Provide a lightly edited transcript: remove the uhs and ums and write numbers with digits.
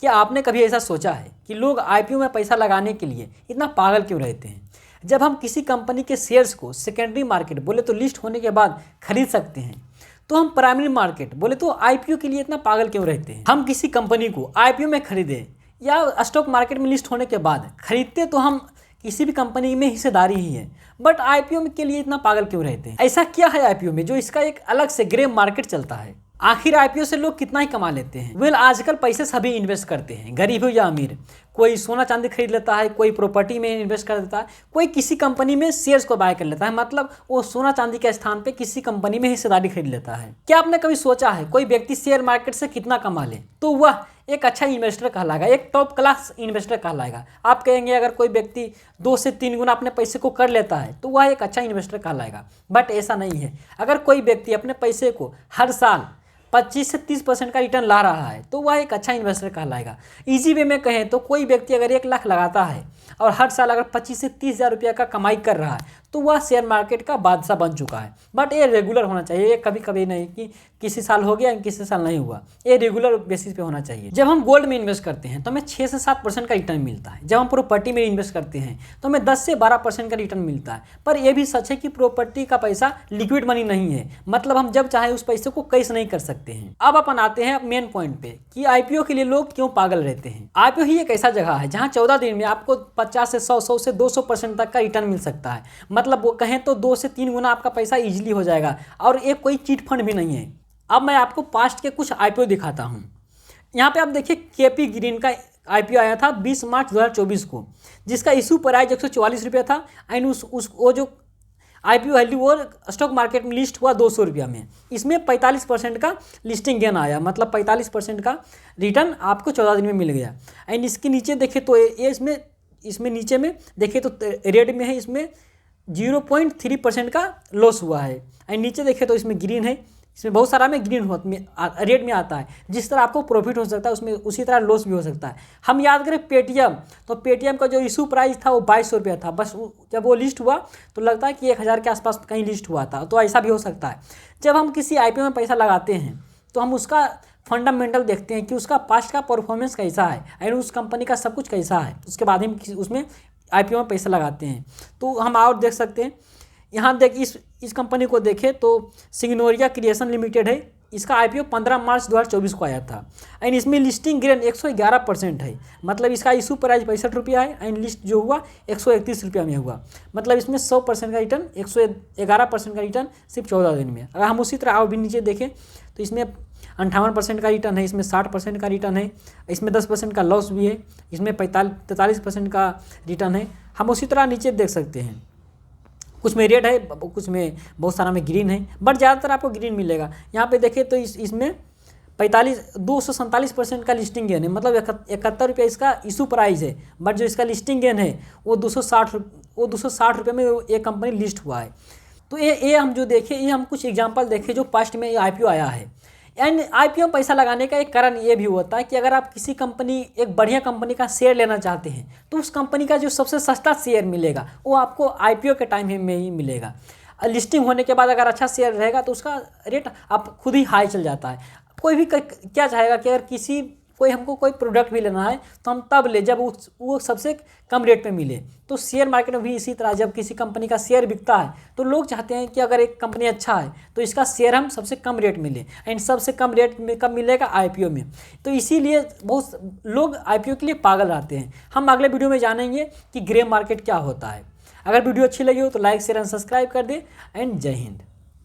क्या आपने कभी ऐसा सोचा है कि लोग आईपीओ में पैसा लगाने के लिए इतना पागल क्यों रहते हैं? जब हम किसी कंपनी के शेयर्स को सेकेंडरी मार्केट बोले तो लिस्ट होने के बाद खरीद सकते हैं, तो हम प्राइमरी मार्केट बोले तो आईपीओ के लिए इतना पागल क्यों रहते हैं? हम किसी कंपनी को आईपीओ में खरीदें या स्टॉक मार्केट में लिस्ट होने के बाद खरीदते तो हम किसी भी कंपनी में हिस्सेदारी ही है, बट आईपीओ के लिए इतना पागल क्यों रहते हैं? ऐसा क्या है आईपीओ में जो इसका एक अलग से ग्रे मार्केट चलता है? आखिर आईपीओ से लोग कितना ही कमा लेते हैं? वेल, आजकल पैसे सभी इन्वेस्ट करते हैं, गरीब हो या अमीर। कोई सोना चांदी खरीद लेता है, कोई प्रॉपर्टी में इन्वेस्ट कर देता है, कोई किसी कंपनी में शेयर्स को बाय कर लेता है, मतलब वो सोना चांदी के स्थान पे किसी कंपनी में हिस्सेदारी खरीद लेता है। क्या आपने कभी सोचा है कोई व्यक्ति शेयर मार्केट से कितना कमा ले तो वह एक अच्छा इन्वेस्टर कहलाएगा, एक टॉप क्लास इन्वेस्टर कहलाएगा? आप कहेंगे अगर कोई व्यक्ति 2 से 3 गुना अपने पैसे को कर लेता है तो वह एक अच्छा इन्वेस्टर कहलाएगा, बट ऐसा नहीं है। अगर कोई व्यक्ति अपने पैसे को हर साल 25 से 30% का रिटर्न ला रहा है तो वह एक अच्छा इन्वेस्टर कहलाएगा। इजी वे में कहें तो कोई व्यक्ति अगर 1 लाख लगाता है और हर साल अगर 25 से 30 हज़ार रुपये का कमाई कर रहा है तो वह शेयर मार्केट का बादशाह बन चुका है। बट ये रेगुलर होना चाहिए, ये कभी कभी नहीं कि किसी साल हो गया किसी साल नहीं हुआ, ये रेगुलर बेसिस पे होना चाहिए। जब हम गोल्ड में इन्वेस्ट करते हैं तो हमें 6 से 7% का रिटर्न मिलता है। जब हम प्रॉपर्टी में इन्वेस्ट करते हैं तो हमें 10 से 12% का रिटर्न मिलता है। पर यह भी सच है कि प्रॉपर्टी का पैसा लिक्विड मनी नहीं है, मतलब हम जब चाहे उस पैसे को कैश नहीं कर सकते हैं। अब अपन आते हैं मेन पॉइंट पे कि आईपीओ के लिए लोग क्यों पागल रहते हैं। आईपीओ ही एक ऐसा जगह है जहाँ 14 दिन में आपको 50 से 100 से 200% तक का रिटर्न मिल सकता है। मतलब वो कहें तो 2 से 3 गुना आपका पैसा इजीली हो जाएगा, और एक कोई चीट फंड भी नहीं है। अब मैं आपको पास्ट के कुछ आईपीओ दिखाता हूँ। यहाँ पे आप देखिए केपी ग्रीन का आईपीओ आया था 20 मार्च 2024 को, जिसका इशू प्राइस 144 रुपये था, एंड वो जो आईपीओ वैल्यू वो स्टॉक मार्केट में लिस्ट हुआ 200 रुपया में। इसमें 45% का लिस्टिंग गेन आया, मतलब 45% का रिटर्न आपको 14 दिन में मिल गया। एंड इसके नीचे देखे तो ये इसमें नीचे में देखे तो रेड में है, इसमें 0.3% का लॉस हुआ है। एंड नीचे देखे तो इसमें ग्रीन है, इसमें बहुत सारा में ग्रीन रेड में आता है। जिस तरह आपको प्रॉफिट हो सकता है उसमें उसी तरह लॉस भी हो सकता है। हम याद करें पेटीएम, तो पेटीएम का जो इशू प्राइस था वो 2200 रुपया था। बस जब वो लिस्ट हुआ तो लगता है कि 1000 के आसपास कहीं लिस्ट हुआ था, तो ऐसा भी हो सकता है। जब हम किसी आईपीओ में पैसा लगाते हैं तो हम उसका फंडामेंटल देखते हैं कि उसका पास्ट का परफॉर्मेंस कैसा है एंड उस कंपनी का सब कुछ कैसा है, उसके बाद हम उसमें आईपीओ में पैसा लगाते हैं। तो हम और देख सकते हैं, यहाँ देख इस कंपनी को देखें तो सिग्नोरिया क्रिएशन लिमिटेड है। इसका आईपीओ 15 मार्च 2024 को आया था, एंड इसमें लिस्टिंग गेन 111% है। मतलब इसका इशू प्राइस 65 रुपया है एंड लिस्ट जो हुआ 131 रुपया में हुआ। मतलब इसमें 100% का रिटर्न, 111% का रिटर्न सिर्फ 14 दिन में। अगर हम उसी तरह और भी नीचे देखें तो इसमें 58% का रिटर्न है, इसमें 60% का रिटर्न है, इसमें 10% का लॉस भी है, इसमें 43% का रिटर्न है। हम उसी तरह नीचे देख सकते हैं, कुछ में रेड है, कुछ में बहुत सारा में ग्रीन है, बट ज़्यादातर आपको ग्रीन मिलेगा। यहाँ पे देखें तो इसमें 247% का लिस्टिंग गेन है, मतलब 71 रुपये इसका इशू प्राइस है, बट जो इसका लिस्टिंग गेन है वो 260 रुपये में ये कंपनी लिस्ट हुआ है। तो ये हम जो देखें, ये हम कुछ एग्जाम्पल देखें जो पास्ट में आईपीओ आया है। एंड आईपीओ में पैसा लगाने का एक कारण ये भी होता है कि अगर आप किसी कंपनी, एक बढ़िया कंपनी का शेयर लेना चाहते हैं तो उस कंपनी का जो सबसे सस्ता शेयर मिलेगा वो आपको आईपीओ के टाइम में ही मिलेगा। लिस्टिंग होने के बाद अगर अच्छा शेयर रहेगा तो उसका रेट आप खुद ही हाई चल जाता है। कोई भी क्या चाहेगा कि अगर हमको कोई प्रोडक्ट भी लेना है तो हम तब ले जब वो सबसे कम रेट पे मिले। तो शेयर मार्केट में भी इसी तरह जब किसी कंपनी का शेयर बिकता है तो लोग चाहते हैं कि अगर एक कंपनी अच्छा है तो इसका शेयर हम सबसे कम रेट में लें, एंड सबसे कम रेट में कब मिलेगा? आईपीओ में। तो इसीलिए बहुत लोग आईपीओ के लिए पागल रहते हैं। हम अगले वीडियो में जानेंगे कि ग्रे मार्केट क्या होता है। अगर वीडियो अच्छी लगी हो तो लाइक शेयर एंड सब्सक्राइब कर दें, एंड जय हिंद।